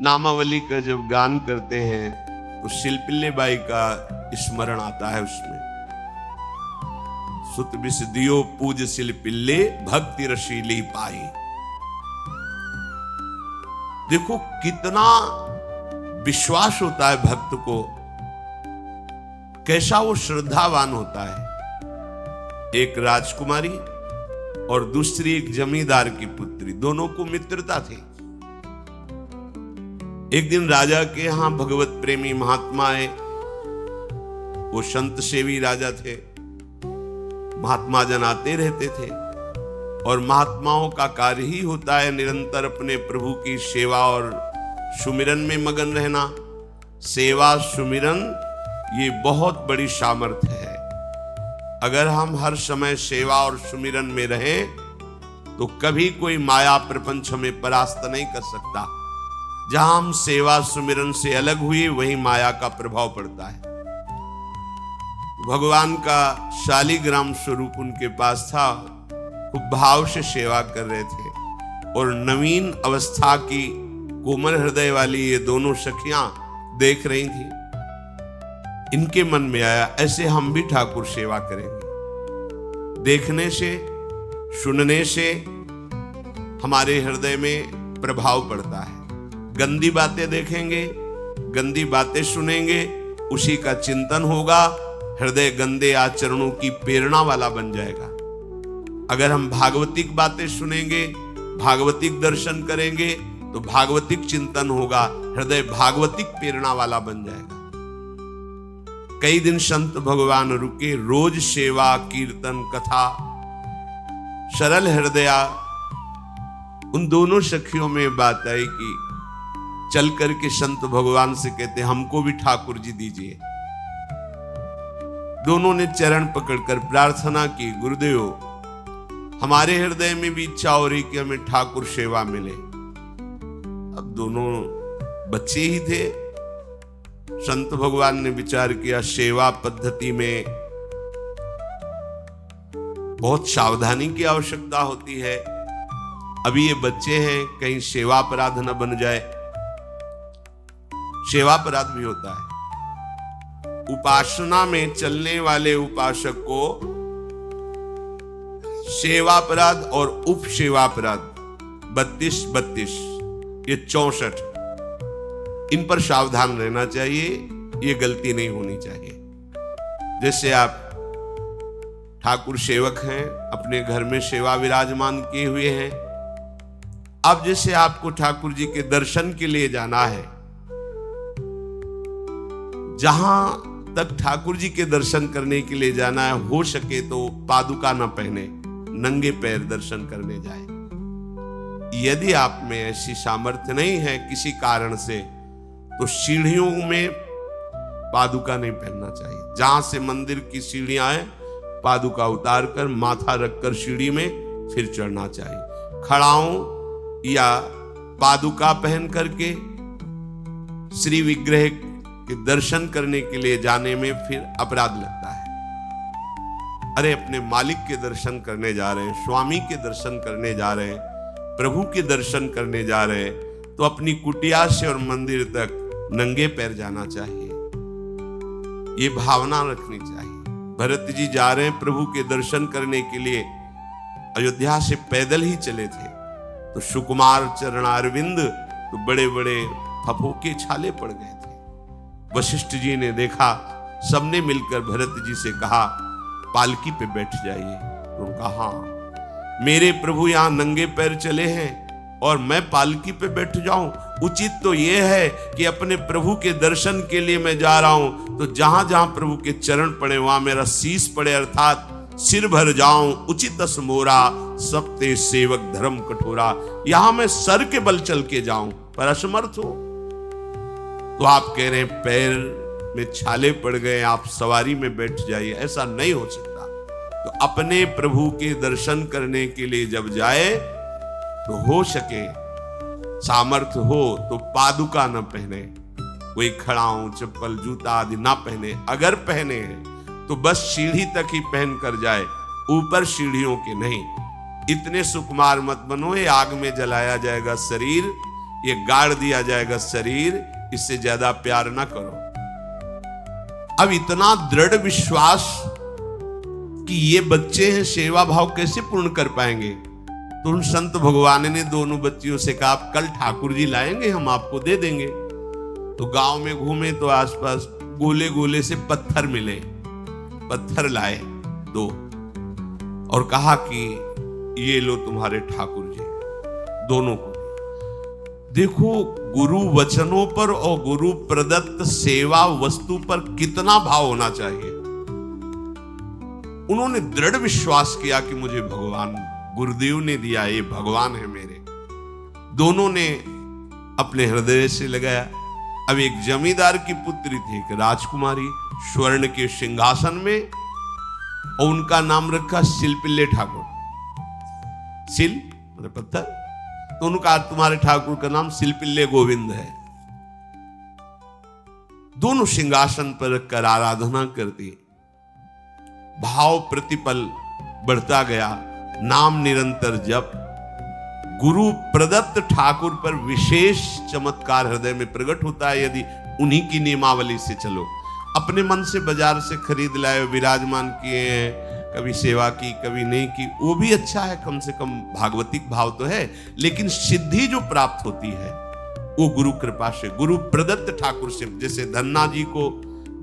नामावली का जब गान करते हैं तो शिल्पिल्ले बाई का स्मरण आता है उसमें। सुत बिस दियो पूज शिल्पिल्ले भक्ति रशीली पाई। देखो कितना विश्वास होता है भक्त को, कैसा वो श्रद्धावान होता है। एक राजकुमारी और दूसरी एक जमींदार की पुत्री, दोनों को मित्रता थी। एक दिन राजा के यहां भगवत प्रेमी महात्मा आए। वो संत सेवी राजा थे। महात्मा जन आते रहते थे और महात्माओं का कार्य ही होता है निरंतर अपने प्रभु की सेवा और सुमिरन में मगन रहना। सेवा सुमिरन ये बहुत बड़ी सामर्थ्य है। अगर हम हर समय सेवा और सुमिरन में रहें तो कभी कोई माया प्रपंच हमें परास्त नहीं कर सकता। जहां हम सेवा सुमिरन से अलग हुए वहीं माया का प्रभाव पड़ता है। भगवान का शालिग्राम स्वरूप उनके पास था। खूब भाव से सेवा कर रहे थे और नवीन अवस्था की कोमल हृदय वाली ये दोनों सखियां देख रही थी। इनके मन में आया ऐसे हम भी ठाकुर सेवा करेंगे। देखने से सुनने से हमारे हृदय में प्रभाव पड़ता है। गंदी बातें देखेंगे, गंदी बातें सुनेंगे, उसी का चिंतन होगा, हृदय गंदे आचरणों की प्रेरणा वाला बन जाएगा। अगर हम भागवतिक बातें सुनेंगे, भागवतिक दर्शन करेंगे तो भागवतिक चिंतन होगा, हृदय भागवतिक प्रेरणा वाला बन जाएगा। कई दिन संत भगवान रुके, रोज सेवा कीर्तन कथा। सरल हृदया उन दोनों सखियों में बात आई कि चल करके संत भगवान से कहते हमको भी ठाकुर जी दीजिए। दोनों ने चरण पकड़कर प्रार्थना की, गुरुदेव हमारे हृदय में भी इच्छा हो रही कि हमें ठाकुर सेवा मिले। अब दोनों बच्चे ही थे। संत भगवान ने विचार किया सेवा पद्धति में बहुत सावधानी की आवश्यकता होती है। अभी ये बच्चे हैं, कहीं सेवा अपराध न बन जाए। सेवा अपराध भी होता है। उपासना में चलने वाले उपासक को सेवा अपराध और उप सेवा अपराध 32 ये 64 इन पर सावधान रहना चाहिए। ये गलती नहीं होनी चाहिए। जैसे आप ठाकुर सेवक हैं, अपने घर में सेवा विराजमान किए हुए हैं। अब जैसे आपको ठाकुर जी के दर्शन के लिए जाना है, जहां तक ठाकुर जी के दर्शन करने के लिए जाना है, हो सके तो पादुका न पहने, नंगे पैर दर्शन करने जाए। यदि आप में ऐसी सामर्थ्य नहीं है किसी कारण से, तो सीढ़ियों में पादुका नहीं पहनना चाहिए। जहां से मंदिर की सीढ़ियां हैं, पादुका उतार कर माथा रखकर सीढ़ी में फिर चढ़ना चाहिए। खड़ाओं या पादुका पहन करके श्री विग्रह के दर्शन करने के लिए जाने में फिर अपराध लगता है। अरे अपने मालिक के दर्शन करने जा रहे हैं, स्वामी के दर्शन करने जा रहे हैं, प्रभु के दर्शन करने जा रहे हैं, तो अपनी कुटिया से और मंदिर तक नंगे पैर जाना चाहिए। ये भावना रखनी चाहिए। भरत जी जा रहे हैं प्रभु के दर्शन करने के लिए, अयोध्या से पैदल ही चले थे, तो सुकुमार चरणारविंद तो बड़े बड़े फफोके छाले पड़ गए थे। वशिष्ठ जी ने देखा, सबने मिलकर भरत जी से कहा पालकी पे बैठ जाइए। तो उन्होंने कहा हाँ, मेरे प्रभु यहां नंगे पैर चले हैं और मैं पालकी पे बैठ जाऊं? उचित तो यह है कि अपने प्रभु के दर्शन के लिए मैं जा रहा हूं, तो जहां जहां प्रभु के चरण पड़े वहां मेरा शीश पड़े, अर्थात सिर भर जाऊं। उचित मोरा सबते सेवक धर्म कठोरा। यहां मैं सर के बल चल के जाऊं पर असमर्थ हो। तो आप कह रहे हैं पैर में छाले पड़ गए, आप सवारी में बैठ जाइए। ऐसा नहीं हो सकता। तो अपने प्रभु के दर्शन करने के लिए जब जाए तो हो सके सामर्थ्य हो तो पादुका न पहने, कोई खड़ाऊं चप्पल जूता आदि ना पहने। अगर पहने हैं तो बस सीढ़ी तक ही पहन कर जाए, ऊपर सीढ़ियों के नहीं। इतने सुकुमार मत बनो, ये आग में जलाया जाएगा शरीर, ये गाड़ दिया जाएगा शरीर, इससे ज्यादा प्यार ना करो। अब इतना दृढ़ विश्वास कि ये बच्चे हैं, सेवा भाव कैसे पूर्ण कर पाएंगे? तो उन संत भगवान ने दोनों बच्चियों से कहा, आप कल ठाकुर जी लाएंगे, हम आपको दे देंगे। तो गांव में घूमे तो आसपास गोले गोले से पत्थर मिले, पत्थर लाए दो और कहा कि ये लो तुम्हारे ठाकुर जी, दोनों को। देखो गुरु वचनों पर और गुरु प्रदत्त सेवा वस्तु पर कितना भाव होना चाहिए। उन्होंने दृढ़ विश्वास किया कि मुझे भगवान गुरुदेव ने दिया, ये भगवान है मेरे। दोनों ने अपने हृदय से लगाया। अब एक जमींदार की पुत्री थी, एक राजकुमारी, स्वर्ण के सिंहासन में, और उनका नाम रखा शिलपिल्ले ठाकुर। शिल मतलब पत्थर, तो उनका तुम्हारे ठाकुर का नाम शिलपिल्ले गोविंद है। दोनों सिंहासन पर रखकर आराधना करती, भाव प्रतिपल बढ़ता गया, नाम निरंतर जप। गुरु प्रदत्त ठाकुर पर विशेष चमत्कार हृदय में प्रकट होता है यदि उन्हीं की नियमावली से चलो। अपने मन से बाजार से खरीद लाए, विराजमान किए हैं, कभी सेवा की कभी नहीं की, वो भी अच्छा है, कम से कम भागवतिक भाव तो है। लेकिन सिद्धि जो प्राप्त होती है वो गुरु कृपा से, गुरु प्रदत्त ठाकुर से। जैसे धन्ना जी को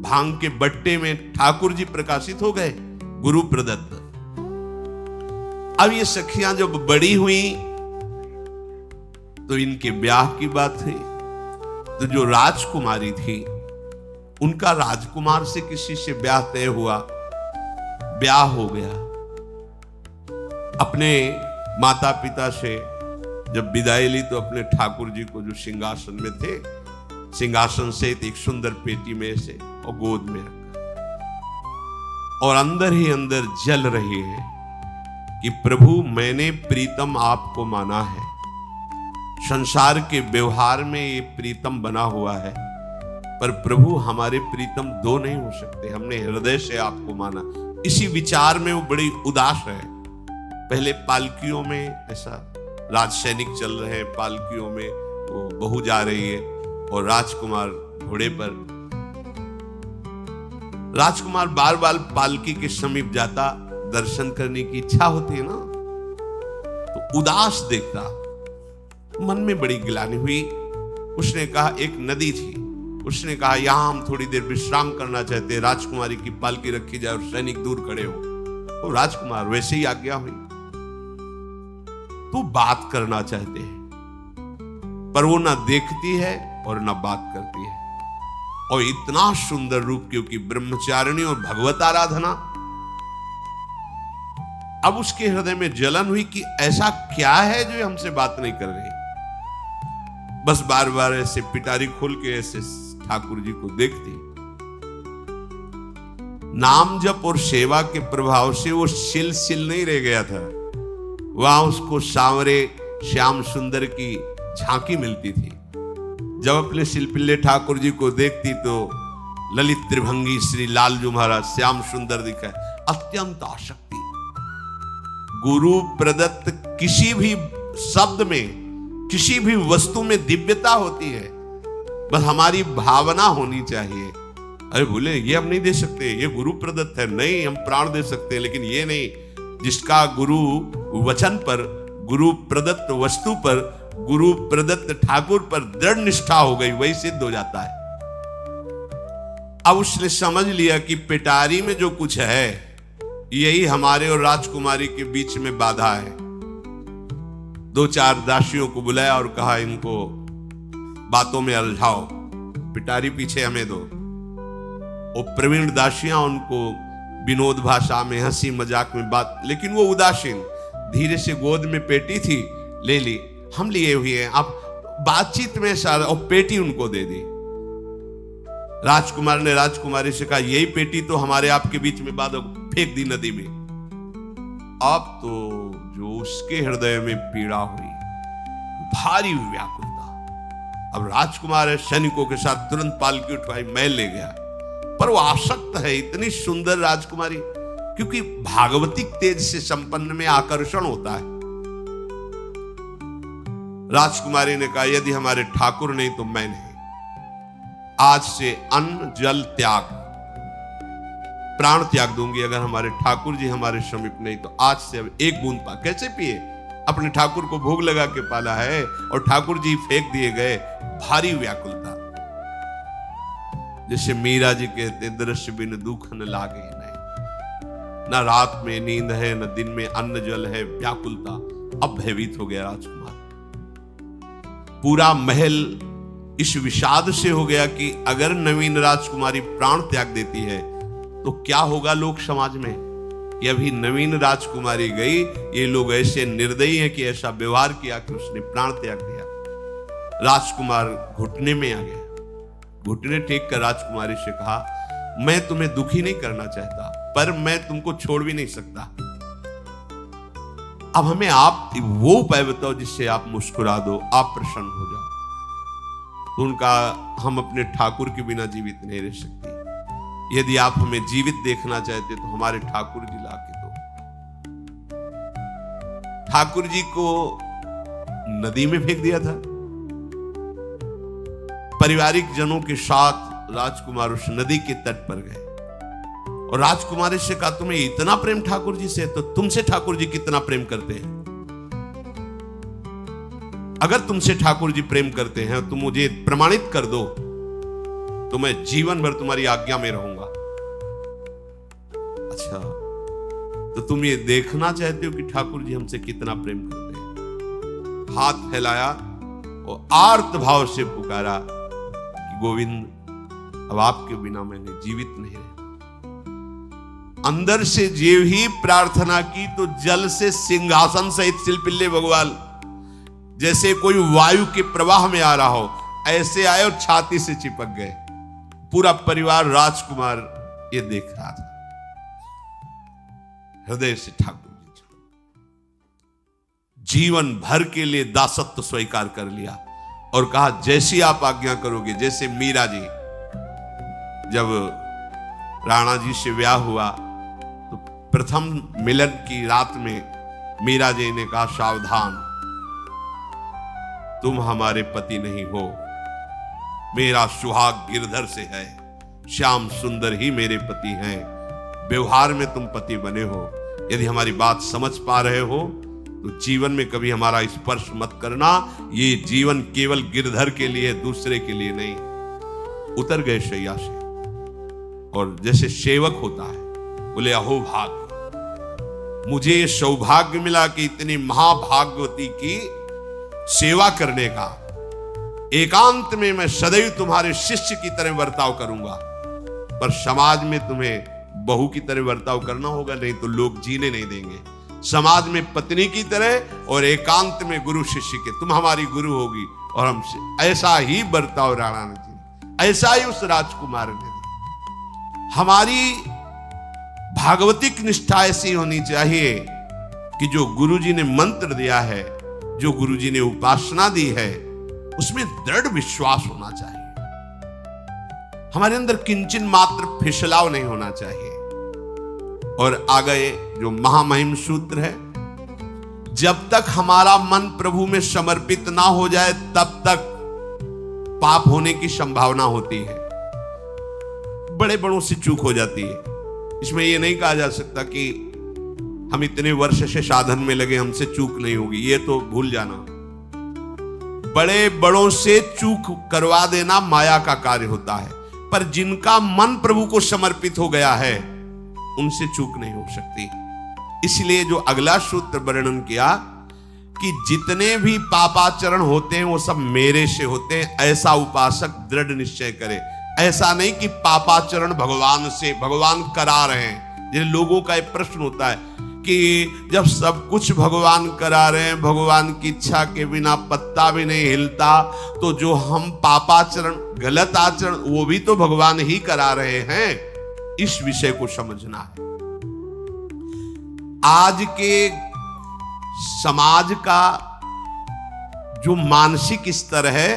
भांग के बट्टे में ठाकुर जी प्रकाशित हो गए, गुरु प्रदत्त। अब ये सखियां जब बड़ी हुई तो इनके ब्याह की बात थी। तो जो राजकुमारी थी उनका राजकुमार से किसी से ब्याह तय हुआ, ब्याह हो गया। अपने माता पिता से जब विदाई ली तो अपने ठाकुर जी को जो सिंहासन में थे, सिंहासन से एक सुंदर पेटी में से और गोद में रखा, और अंदर ही अंदर जल रही है कि प्रभु मैंने प्रीतम आपको माना है, संसार के व्यवहार में ये प्रीतम बना हुआ है, पर प्रभु हमारे प्रीतम दो नहीं हो सकते, हमने हृदय से आपको माना। इसी विचार में वो बड़ी उदास है। पहले पालकियों में ऐसा राज सैनिक चल रहे हैं, पालकियों में वो बहू जा रही है और राजकुमार घोड़े पर। राजकुमार बार बार पालकी के समीप जाता, दर्शन करने की इच्छा होती है ना, तो उदास देखता, मन में बड़ी गिलानी हुई। उसने कहा, एक नदी थी, उसने कहा यहां हम थोड़ी देर विश्राम करना चाहते हैं, राजकुमारी की पालकी रखी जाए और सैनिक दूर खड़े हो। तो राजकुमार वैसे ही आज्ञा हुई। तो बात करना चाहते हैं, पर वो ना देखती है और ना बात करती है। और इतना सुंदर रूप, क्योंकि ब्रह्मचारिणी और भगवत आराधना। अब उसके हृदय में जलन हुई कि ऐसा क्या है जो हमसे बात नहीं कर रही। बस बार बार ऐसे पिटारी खोल के ऐसे ठाकुर जी को देखती। नाम जप और सेवा के प्रभाव से वो सिल नहीं रह गया था, वहां उसको सांवरे श्याम सुंदर की झांकी मिलती थी। जब अपने शिलपिल्ले ठाकुर जी को देखती तो ललित त्रिभंगी श्री लालजू महाराज श्याम सुंदर दिखा, अत्यंत आसक्ति। गुरु प्रदत्त किसी भी शब्द में, किसी भी वस्तु में दिव्यता होती है, बस हमारी भावना होनी चाहिए। अरे बोले ये हम नहीं दे सकते, ये गुरु प्रदत्त है, नहीं हम प्राण दे सकते हैं, लेकिन ये नहीं। जिसका गुरु वचन पर, गुरु प्रदत्त वस्तु पर, गुरु प्रदत्त ठाकुर पर दृढ़ निष्ठा हो गई, वही सिद्ध हो जाता है। अब उसने समझ लिया कि पिटारी में जो कुछ है यही हमारे और राजकुमारी के बीच में बाधा है। दो चार दासियों को बुलाया और कहा इनको बातों में उलझाओ, पिटारी पीछे हमें दो। और प्रवीण दासियां उनको विनोद भाषा में, हंसी मजाक में बात, लेकिन वो उदासीन। धीरे से गोद में पेटी थी, ले ली, हम लिए हुए हैं, आप बातचीत में सारा, और पेटी उनको दे दी। राजकुमार ने राजकुमारी से कहा यही पेटी तो हमारे आपके बीच में बात, फेंक दी नदी में। अब तो जो उसके हृदय में पीड़ा हुई, भारी व्याकुलता। अब राजकुमार है, सैनिकों के साथ तुरंत पालकी उठवाई, महल ले गया। पर वो आसक्त है, इतनी सुंदर राजकुमारी, क्योंकि भागवतिक तेज से संपन्न में आकर्षण होता है। राजकुमारी ने कहा, यदि हमारे ठाकुर नहीं तो मैं नहीं। आज से अन्न जल त्याग, प्राण त्याग दूंगी अगर हमारे ठाकुर जी हमारे समीप नहीं तो। आज से अब एक बूंद पा कैसे पिए? अपने ठाकुर को भोग लगा के पाला है और ठाकुर जी फेंक दिए गए। भारी व्याकुलता, जैसे मीरा जी कहते, दृश्य बिन दुख न लागे नहीं। न रात में नींद है, न दिन में अन्न जल है, व्याकुलता। अब भयभीत हो गया राजकुमार। पूरा महल इस विषाद से हो गया कि अगर नवीन राजकुमारी प्राण त्याग देती है तो क्या होगा लोक समाज में। ये अभी नवीन राजकुमारी गई, ये लोग ऐसे निर्दयी हैं कि ऐसा व्यवहार किया कि उसने प्राण त्याग दिया। राजकुमार घुटने में आ गया। घुटने टेक कर राजकुमारी से कहा, मैं तुम्हें दुखी नहीं करना चाहता, पर मैं तुमको छोड़ भी नहीं सकता। अब हमें आप वो उपाय बताओ जिससे आप मुस्कुरा दो, आप प्रसन्न हो जाओ। तो उनका, हम अपने ठाकुर के बिना जीवित नहीं रह सकते। यदि आप हमें जीवित देखना चाहते तो हमारे ठाकुर जी ला के दो। ठाकुर जी को नदी में फेंक दिया था। पारिवारिक जनों के साथ राजकुमार उस नदी के तट पर गए और राजकुमारी से कहा, तुम्हें इतना प्रेम ठाकुर जी से, तो तुमसे ठाकुर जी कितना प्रेम करते हैं? अगर तुमसे ठाकुर जी प्रेम करते हैं तो मुझे प्रमाणित कर दो, तो मैं जीवन भर तुम्हारी आज्ञा में रहूंगा। अच्छा, तो तुम ये देखना चाहते हो कि ठाकुर जी हमसे कितना प्रेम करते हैं? हाथ फैलाया और आर्त भाव से पुकारा कि गोविंद, अब आपके बिना मैंने जीवित नहीं रहना। अंदर से जेव ही प्रार्थना की तो जल से सिंहासन सहित सिलपिल्ले भगवान जैसे कोई वायु के प्रवाह में आ रहा हो, ऐसे आए और छाती से चिपक गए। पूरा परिवार, राजकुमार ये देख रहा था। हृदय से ठाकुर जी जीवन भर के लिए दासत्व स्वीकार कर लिया और कहा, जैसी आप आज्ञा करोगे। जैसे मीरा जी, जब राणा जी से ब्याह हुआ तो प्रथम मिलन की रात में मीरा जी ने कहा, सावधान, तुम हमारे पति नहीं हो, मेरा सुहाग गिरधर से है, श्याम सुंदर ही मेरे पति हैं। व्यवहार में तुम पति बने हो। यदि हमारी बात समझ पा रहे हो तो जीवन में कभी हमारा स्पर्श मत करना। ये जीवन केवल गिरधर के लिए, दूसरे के लिए नहीं। उतर गए शैया से और जैसे सेवक होता है, बोले, अहो भाग्य, मुझे ये सौभाग्य मिला कि इतनी महाभाग्यवती की सेवा करने का। एकांत में मैं सदैव तुम्हारे शिष्य की तरह बर्ताव करूंगा, पर समाज में तुम्हें बहू की तरह बर्ताव करना होगा, नहीं तो लोग जीने नहीं देंगे। समाज में पत्नी की तरह और एकांत में गुरु शिष्य के। तुम हमारी गुरु होगी और हमसे ऐसा ही बर्ताव राणा ने जी, ऐसा ही उस राजकुमार ने दी। हमारी भागवतिक निष्ठा ऐसी होनी चाहिए कि जो गुरुजी ने मंत्र दिया है, जो गुरुजी ने उपासना दी है, उसमें दृढ़ विश्वास होना चाहिए। हमारे अंदर किंचन मात्र फिसलाव नहीं होना चाहिए। और आ गए जो महामहिम सूत्र है, जब तक हमारा मन प्रभु में समर्पित ना हो जाए तब तक पाप होने की संभावना होती है। बड़े बड़ों से चूक हो जाती है। इसमें यह नहीं कहा जा सकता कि हम इतने वर्ष से साधन में लगे, हमसे चूक नहीं होगी, ये तो भूल जाना। बड़े बड़ों से चूक करवा देना माया का कार्य होता है, पर जिनका मन प्रभु को समर्पित हो गया है उनसे चूक नहीं हो सकती। इसलिए जो अगला सूत्र वर्णन किया कि जितने भी पापाचरण होते हैं वो सब मेरे से होते हैं, ऐसा उपासक दृढ़ निश्चय करे। ऐसा नहीं कि पापाचरण भगवान से, भगवान करा रहे हैं। जिन लोगों का एक प्रश्न होता है कि जब सब कुछ भगवान करा रहे हैं, भगवान की इच्छा के बिना पत्ता भी नहीं हिलता, तो जो हम पापाचरण, गलत आचरण, वो भी तो भगवान ही करा रहे हैं। इस विषय को समझना है। आज के समाज का जो मानसिक स्तर है,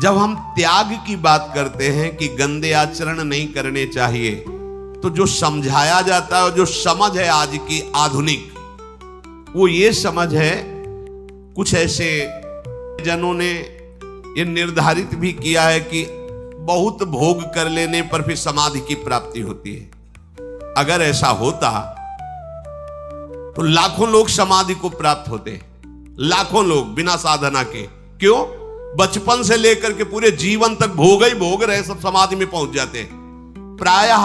जब हम त्याग की बात करते हैं कि गंदे आचरण नहीं करने चाहिए, तो जो समझाया जाता है और जो समझ है आज की आधुनिक, वो ये समझ है कुछ ऐसे जनों ने ये निर्धारित भी किया है कि बहुत भोग कर लेने पर फिर समाधि की प्राप्ति होती है। अगर ऐसा होता तो लाखों लोग समाधि को प्राप्त होते, लाखों लोग बिना साधना के। क्यों? बचपन से लेकर के पूरे जीवन तक भोग ही भोग रहे, सब समाधि में पहुंच जाते। प्रायः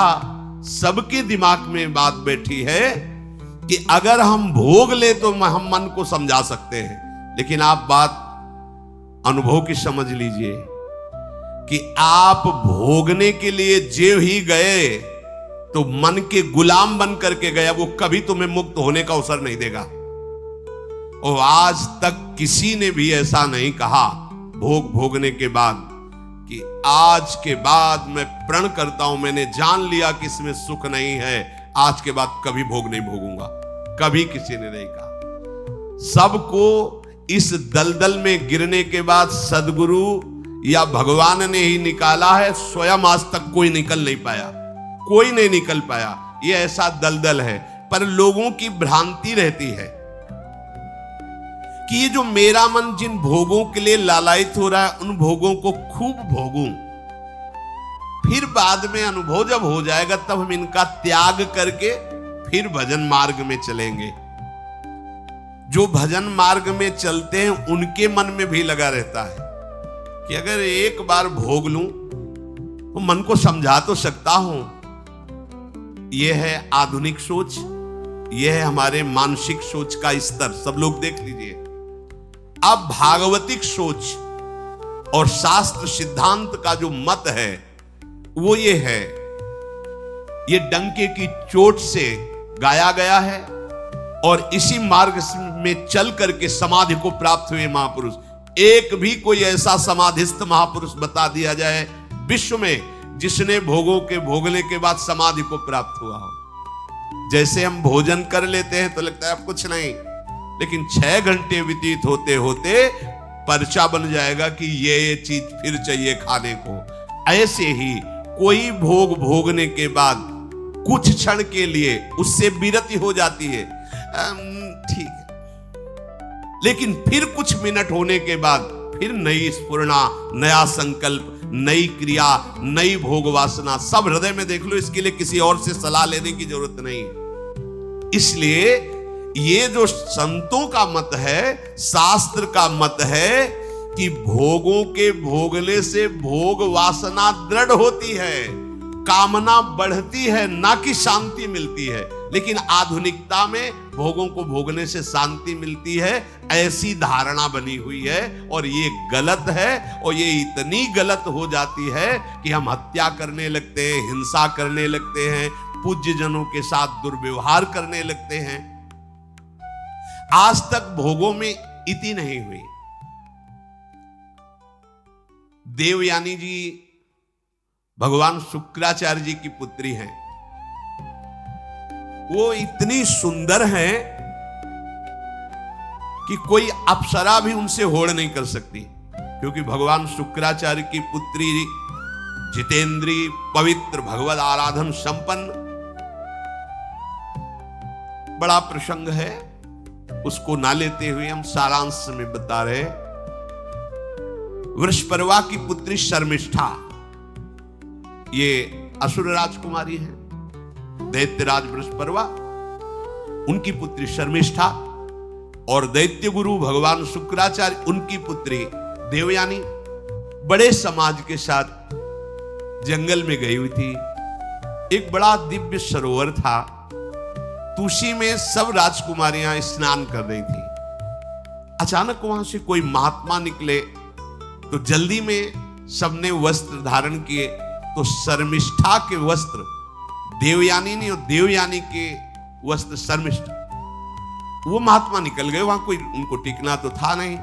सबके दिमाग में बात बैठी है कि अगर हम भोग ले तो हम मन को समझा सकते हैं, लेकिन आप बात अनुभव की समझ लीजिए कि आप भोगने के लिए जो ही गए तो मन के गुलाम बन करके गया, वो कभी तुम्हें मुक्त होने का अवसर नहीं देगा। और आज तक किसी ने भी ऐसा नहीं कहा भोग भोगने के बाद कि आज के बाद मैं प्रण करता हूं, मैंने जान लिया कि इसमें सुख नहीं है, आज के बाद कभी भोग नहीं भोगूंगा। कभी किसी ने नहीं कहा। सबको इस दलदल में गिरने के बाद सदगुरु या भगवान ने ही निकाला है, स्वयं आज तक कोई निकल नहीं पाया, कोई नहीं निकल पाया। ये ऐसा दलदल है। पर लोगों की भ्रांति रहती है कि ये जो मेरा मन जिन भोगों के लिए लालायित हो रहा है, उन भोगों को खूब भोगूं, फिर बाद में अनुभव जब हो जाएगा तब हम इनका त्याग करके फिर भजन मार्ग में चलेंगे। जो भजन मार्ग में चलते हैं उनके मन में भी लगा रहता है कि अगर एक बार भोग लूं तो मन को समझा तो सकता हूं। यह है आधुनिक सोच, यह है हमारे मानसिक सोच का स्तर। सब लोग देख लीजिए। अब भागवतिक सोच और शास्त्र सिद्धांत का जो मत है वो ये है, ये डंके की चोट से गाया गया है और इसी मार्ग में चल करके समाधि को प्राप्त हुए महापुरुष। एक भी कोई ऐसा समाधिस्थ महापुरुष बता दिया जाए विश्व में जिसने भोगों के भोगने के बाद समाधि को प्राप्त हुआ हो। जैसे हम भोजन कर लेते हैं तो लगता है अब कुछ नहीं, लेकिन 6 घंटे व्यतीत होते होते पर्चा बन जाएगा कि ये चीज फिर चाहिए खाने को। ऐसे ही कोई भोग भोगने के बाद कुछ क्षण के लिए उससे विरति हो जाती है, ठीक है, लेकिन फिर कुछ मिनट होने के बाद फिर नई स्फुरना, नया संकल्प, नई क्रिया, नई भोग वासना सब हृदय में देख लो। इसके लिए किसी और से सलाह लेने की जरूरत नहीं। इसलिए ये जो संतों का मत है, शास्त्र का मत है कि भोगों के भोगने से भोग वासना दृढ़ होती है, कामना बढ़ती है, ना कि शांति मिलती है। लेकिन आधुनिकता में भोगों को भोगने से शांति मिलती है, ऐसी धारणा बनी हुई है और ये गलत है। और ये इतनी गलत हो जाती है कि हम हत्या करने लगते हैं, हिंसा करने लगते हैं, पूज्य जनों के साथ दुर्व्यवहार करने लगते हैं। आज तक भोगों में इति नहीं हुई। देवयानी जी भगवान शुक्राचार्य जी की पुत्री हैं। वो इतनी सुंदर हैं कि कोई अप्सरा भी उनसे होड़ नहीं कर सकती, क्योंकि भगवान शुक्राचार्य की पुत्री जितेंद्री, पवित्र, भगवद आराधन संपन्न। बड़ा प्रसंग है, उसको ना लेते हुए हम सारांश में बता रहे। वृषपर्वा की पुत्री शर्मिष्ठा, ये असुर राजकुमारी है। दैत्यराज वृषपर्वा, उनकी पुत्री शर्मिष्ठा, और दैत्य गुरु भगवान शुक्राचार्य, उनकी पुत्री देवयानी बड़े समाज के साथ जंगल में गई हुई थी। एक बड़ा दिव्य सरोवर था, तुलसी में सब राजकुमारियां स्नान कर रही थी। अचानक वहां से कोई महात्मा निकले तो जल्दी में सबने वस्त्र धारण किए। तो शर्मिष्ठा के वस्त्र देवयानी ने और देवयानी के वस्त्र शर्मिष्ठा, वो महात्मा निकल गए। वहां कोई उनको टिकना तो था नहीं।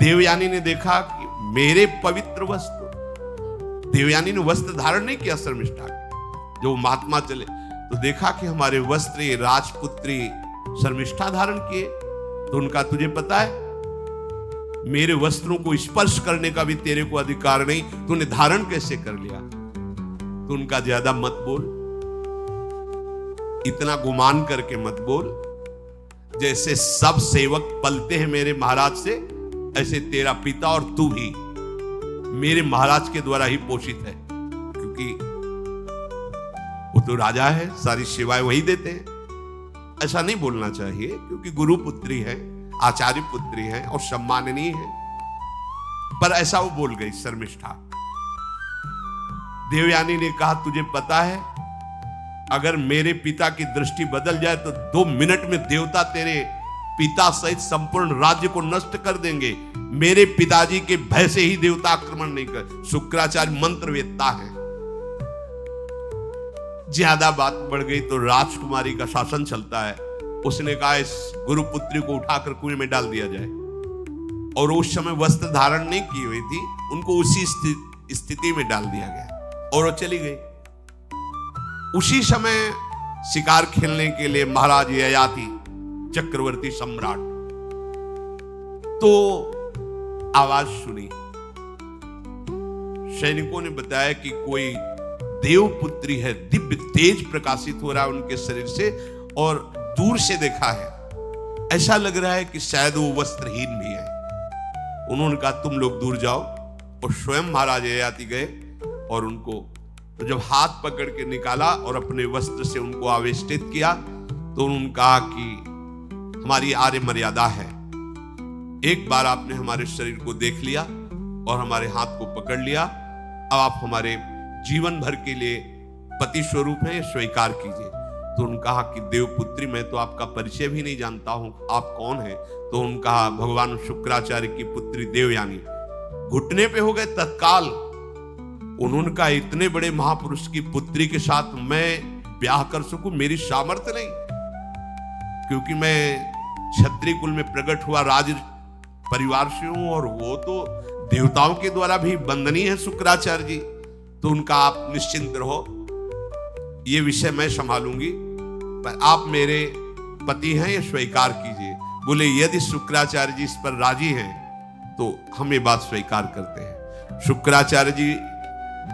देवयानी ने देखा कि मेरे पवित्र वस्त्र, देवयानी ने वस्त्र धारण नहीं किया शर्मिष्ठा के, जो महात्मा चले तो देखा कि हमारे वस्त्र ये राजपुत्री शर्मिष्ठा धारण किए। तो उनका, तुझे पता है मेरे वस्त्रों को स्पर्श करने का भी तेरे को अधिकार नहीं, तूने धारण कैसे कर लिया? तो उनका, ज्यादा मत बोल, इतना गुमान करके मत बोल। जैसे सब सेवक पलते हैं मेरे महाराज से, ऐसे तेरा पिता और तू भी मेरे महाराज के द्वारा ही पोषित है, क्योंकि वो तो राजा है, सारी सेवाएं वही देते हैं। ऐसा नहीं बोलना चाहिए, क्योंकि गुरु पुत्री है, आचार्य पुत्री है और सम्माननीय है, पर ऐसा वो बोल गई शर्मिष्ठा। देवयानी ने कहा, तुझे पता है अगर मेरे पिता की दृष्टि बदल जाए तो 2 मिनट में देवता तेरे पिता सहित संपूर्ण राज्य को नष्ट कर देंगे। मेरे पिताजी के भय से ही देवता आक्रमण नहीं कर। शुक्राचार्य मंत्रवेत्ता है। ज्यादा बात बढ़ गई तो राजकुमारी का शासन चलता है। उसने कहा इस गुरुपुत्री को उठाकर कुएं में डाल दिया जाए, और उस समय वस्त्र धारण नहीं की हुई थी, उनको उसी स्थिति में डाल दिया गया और वो चली गई। उसी समय शिकार खेलने के लिए महाराज ययाति चक्रवर्ती सम्राट तो आवाज सुनी। सैनिकों ने बताया कि कोई देवपुत्री है, दिव्य तेज प्रकाशित हो रहा है उनके शरीर से, और दूर से देखा है ऐसा लग रहा है कि शायद वो वस्त्रहीन भी है। उन्होंने कहा तुम लोग दूर जाओ, और स्वयं महाराज ययाति गए और उनको तो जब हाथ पकड़ के निकाला और अपने वस्त्र से उनको आवेष्टित किया तो उन्होंने कहा कि हमारी आर्य मर्यादा है, एक बार आपने हमारे शरीर को देख लिया और हमारे हाथ को पकड़ लिया, अब आप हमारे जीवन भर के लिए पति स्वरूप हैं, स्वीकार कीजिए। तो उन्होंने कहा कि देवपुत्री मैं तो आपका परिचय भी नहीं जानता हूं, आप कौन हैं? तो उन्होंने कहा भगवान शुक्राचार्य की पुत्री देवयानी। घुटने पे हो गए तत्काल। उन्होंने कहा इतने बड़े महापुरुष की पुत्री के साथ मैं ब्याह कर सकूं, मेरी सामर्थ्य नहीं, क्योंकि मैं क्षत्रिय कुल में प्रकट हुआ राज परिवार से हूं, और वो तो देवताओं के द्वारा भी वंदनीय है शुक्राचार्य जी। तो उनका आप निश्चिंत रहो, ये विषय मैं संभालूंगी, पर आप मेरे पति हैं, ये स्वीकार कीजिए। बोले यदि शुक्राचार्य जी इस पर राजी हैं तो हम ये बात स्वीकार करते हैं। शुक्राचार्य जी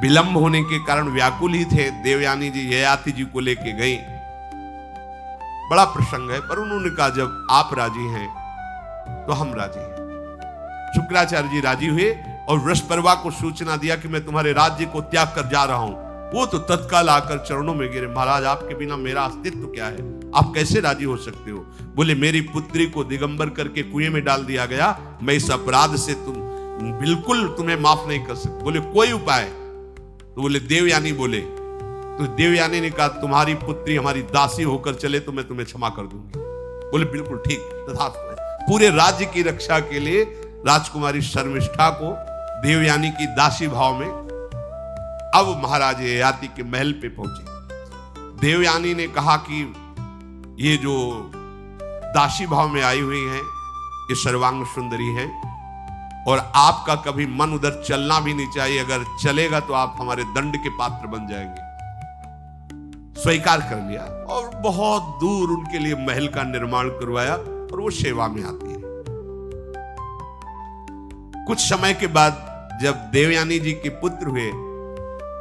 विलंब होने के कारण व्याकुल ही थे। देवयानी जी ययाति जी को लेके गई। बड़ा प्रसंग है, पर उन्होंने कहा जब आप राजी हैं तो हम राजी हैं। शुक्राचार्य जी राजी हुए और वृषपर्वा को सूचना दिया कि मैं तुम्हारे राज्य को त्याग कर जा रहा हूं। वो तो तत्काल आकर चरणों में गिरे, महाराज आपके बिना मेरा अस्तित्व क्या है, आप कैसे राजी हो सकते हो? बोले मेरी पुत्री को दिगंबर करके कुएं में डाल दिया गया, मैं इस अपराध से बिल्कुल तुम्हें माफ नहीं कर सकता। बोले कोई उपाय? तो बोले देवयानी बोले। तो देवयानी ने कहा तुम्हारी पुत्री हमारी दासी होकर चले तो मैं तुम्हें क्षमा कर दूंगी। बोले बिल्कुल ठीक, तथास्तु। पूरे राज्य की रक्षा के लिए राजकुमारी शर्मिष्ठा को देवयानी की दासी भाव में अब महाराज ययाति के महल पे पहुंचे। देवयानी ने कहा कि ये जो दासी भाव में आई हुई है ये सर्वांग सुंदरी है, और आपका कभी मन उधर चलना भी नहीं चाहिए, अगर चलेगा तो आप हमारे दंड के पात्र बन जाएंगे। स्वीकार कर लिया और बहुत दूर उनके लिए महल का निर्माण करवाया, और वो सेवा में आती है। कुछ समय के बाद जब देवयानी जी के पुत्र हुए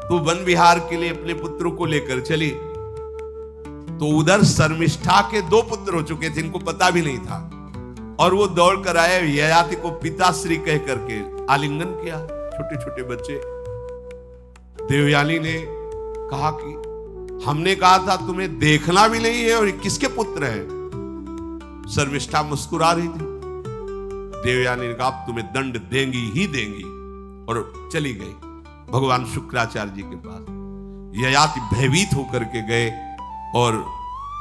तो वन विहार के लिए अपने पुत्रों को लेकर चली, तो उधर शर्मिष्ठा के 2 पुत्र हो चुके थे, इनको पता भी नहीं था, और वो दौड़ कर आए, ययाति को पिताश्री कह करके आलिंगन किया, छोटे छोटे बच्चे। देवयानी ने कहा कि हमने कहा था तुम्हें देखना भी नहीं है, और ये किसके पुत्र हैं? शर्मिष्ठा मुस्कुरा रही थी। देवयानी ने कहा अब तुम्हें दंड देंगी ही देंगी, और चली गई भगवान शुक्राचार्य जी के पास। ययाति भयभीत होकर के गए और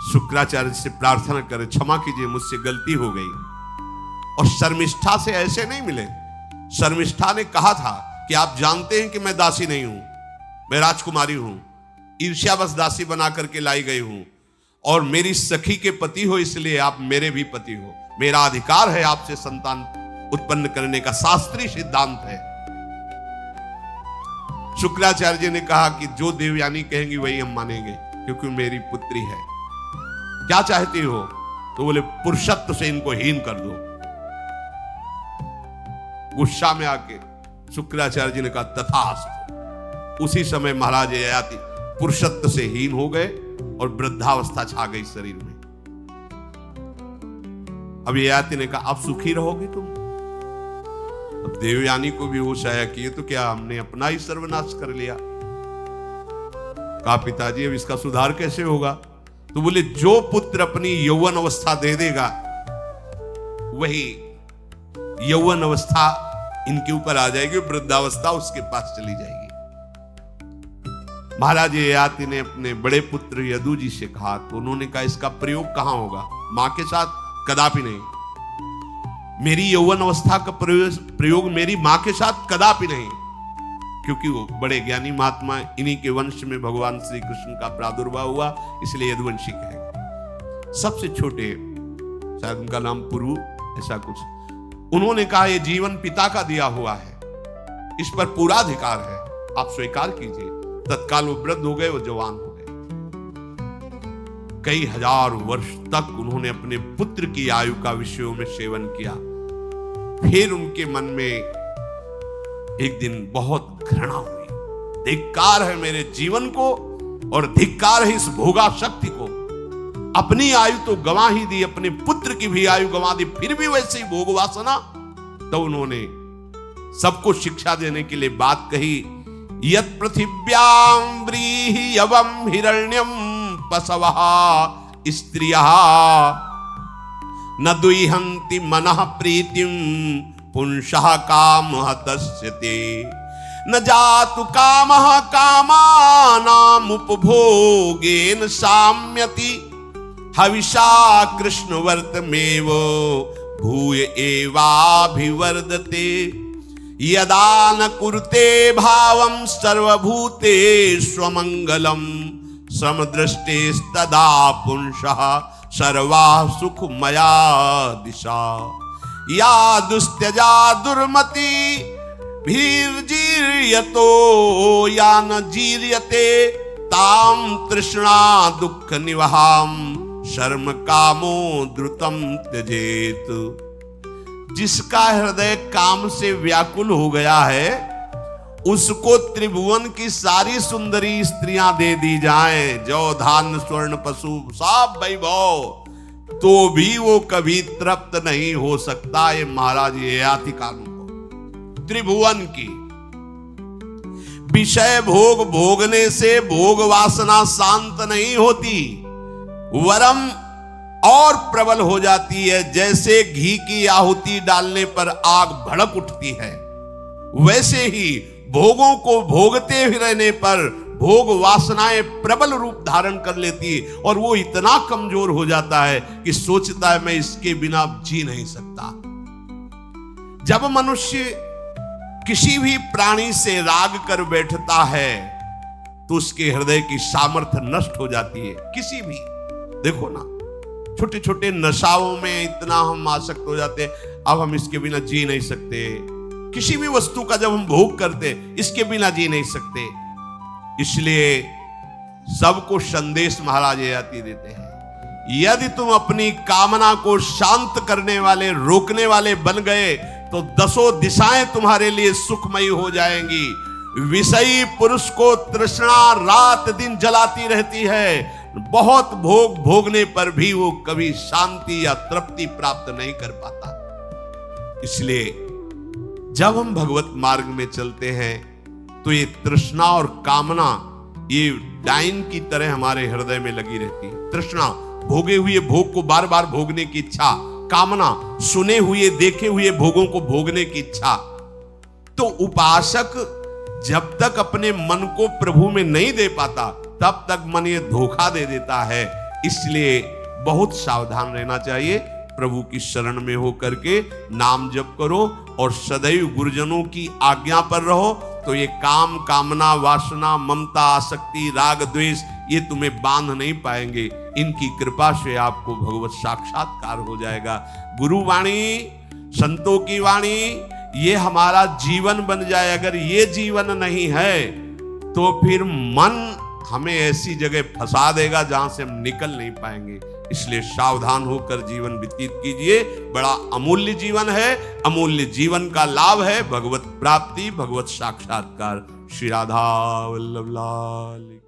शुक्राचार्य से प्रार्थना करे क्षमा कीजिए मुझसे गलती हो गई। और शर्मिष्ठा से ऐसे नहीं मिले। शर्मिष्ठा ने कहा था कि आप जानते हैं कि मैं दासी नहीं हूं, मैं राजकुमारी हूं, ईर्ष्यावश दासी बना करके लाई गई हूं, और मेरी सखी के पति हो इसलिए आप मेरे भी पति हो, मेरा अधिकार है आपसे संतान उत्पन्न करने का, शास्त्रीय सिद्धांत है। शुक्राचार्य जी ने कहा कि जो देवयानी कहेंगी वही हम मानेंगे, क्योंकि मेरी पुत्री है। क्या चाहती हो? तो बोले पुरुषत्व से इनको हीन कर दो। गुस्सा में आके शुक्राचार्य जी ने कहा तथास्तु। उसी समय महाराज ययाति पुरुषत्व से हीन हो गए और वृद्धावस्था छा गई शरीर में। अब ययाति ने कहा अब सुखी रहोगे तुम। अब देवयानी को भी होश आया कि ये तो क्या हमने अपना ही सर्वनाश कर लिया। कहा पिताजी अब इसका सुधार कैसे होगा? तो बोले जो पुत्र अपनी यौवन अवस्था दे देगा वही यौवन अवस्था इनके ऊपर आ जाएगी, वृद्धावस्था उसके पास चली जाएगी। महाराज ययाति ने अपने बड़े पुत्र यदु जी से कहा, तो उन्होंने कहा इसका प्रयोग कहां होगा? मां के साथ कदापि नहीं। मेरी यौवन अवस्था का प्रयोग मेरी मां के साथ कदापि नहीं, क्योंकि वो बड़े ज्ञानी महात्मा, इन्हीं के वंश में भगवान श्री कृष्ण का प्रादुर्भाव हुआ, इसलिए यदुवंशी कहेंगे। सबसे छोटे, शायद उनका नाम पुरु ऐसा कुछ, उन्होंने कहा ये जीवन पिता का दिया हुआ है, इस पर पूरा अधिकार है, आप स्वीकार कीजिए। तत्काल वो वृद्ध हो गए, वो जवान हो गए। कई हजार वर्ष तक उन्होंने अपने पुत्र की आयु का विषयों में सेवन किया। फिर उनके मन में एक दिन बहुत घृणा हुई, धिक्कार है मेरे जीवन को और धिक्कार है इस भोगा शक्ति को। अपनी आयु तो गंवा ही दी, अपने पुत्र की भी आयु गंवा दी, फिर भी वैसे ही भोग वासना। तो उन्होंने सबको शिक्षा देने के लिए बात कही, यत् पृथिव्यां व्रीहि यवं हिरण्यं पशवः स्त्रियः न दुह्यन्ति मनः प्रीतिं पुंसः कामः तस्यते न जातु कामः कामानाम् उपभोगेन साम्यति हविषा कृष्णवर्तमेव भूय एवाभिवर्धते यदा न कुरुते भावं सर्वभूतेष्वमङ्गलं समदृष्टेस्तदा पुंसः सर्वा सुखमया दिशा या दुस्त्यजा दुर्मति भीर्जीर्यतो या न जीर्यते ताम तृष्णा दुःख निवहाम शर्म कामो द्रुतम त्यजेत। जिसका हृदय काम से व्याकुल हो गया है उसको त्रिभुवन की सारी सुंदरी स्त्रियां दे दी जाएं, जौ धान स्वर्ण पशु सब वैभव, तो भी वो कभी तृप्त नहीं हो सकता। ये महाराज ययाति कानून को त्रिभुवन की विषय भोग भोगने से भोग वासना शांत नहीं होती, वरम और प्रबल हो जाती है। जैसे घी की आहुति डालने पर आग भड़क उठती है, वैसे ही भोगों को भोगते ही रहने पर भोग वासनाएं प्रबल रूप धारण कर लेती है और वो इतना कमजोर हो जाता है कि सोचता है मैं इसके बिना जी नहीं सकता। जब मनुष्य किसी भी प्राणी से राग कर बैठता है तो उसके हृदय की सामर्थ्य नष्ट हो जाती है। किसी भी, देखो ना, छोटे छोटे नशाओं में इतना हम आसक्त हो जाते हैं, अब हम इसके बिना जी नहीं सकते। किसी भी वस्तु का जब हम भोग करते इसके बिना जी नहीं सकते। इसलिए सबको संदेश महाराज ययाति देते हैं, यदि तुम अपनी कामना को शांत करने वाले, रोकने वाले बन गए तो दसों दिशाएं तुम्हारे लिए सुखमयी हो जाएंगी। विषयी पुरुष को तृष्णा रात दिन जलाती रहती है, बहुत भोग भोगने पर भी वो कभी शांति या तृप्ति प्राप्त नहीं कर पाता। इसलिए जब हम भगवत मार्ग में चलते हैं तो ये तृष्णा और कामना ये डाइन की तरह हमारे हृदय में लगी रहती है। तृष्णा, भोगे हुए भोग को बार बार भोगने की इच्छा, कामना, सुने हुए देखे हुए भोगों को भोगने की इच्छा। तो उपासक जब तक अपने मन को प्रभु में नहीं दे पाता तब तक मन ये धोखा दे देता है। इसलिए बहुत सावधान रहना चाहिए। प्रभु की शरण में हो करके नाम जप करो और सदैव गुरुजनों की आज्ञा पर रहो, तो ये काम, कामना, वासना, ममता, आसक्ति, राग, द्वेष ये तुम्हें बांध नहीं पाएंगे। इनकी कृपा से आपको भगवत साक्षात्कार हो जाएगा। गुरु वाणी, संतों की वाणी ये हमारा जीवन बन जाए। अगर ये जीवन नहीं है तो फिर मन हमें ऐसी जगह फंसा देगा जहां से हम निकल नहीं पाएंगे। इसलिए सावधान होकर जीवन व्यतीत कीजिए। बड़ा अमूल्य जीवन है, अमूल्य जीवन का लाभ है भगवत प्राप्ति, भगवत साक्षात्कार। श्री राधा वल्लभ लाल।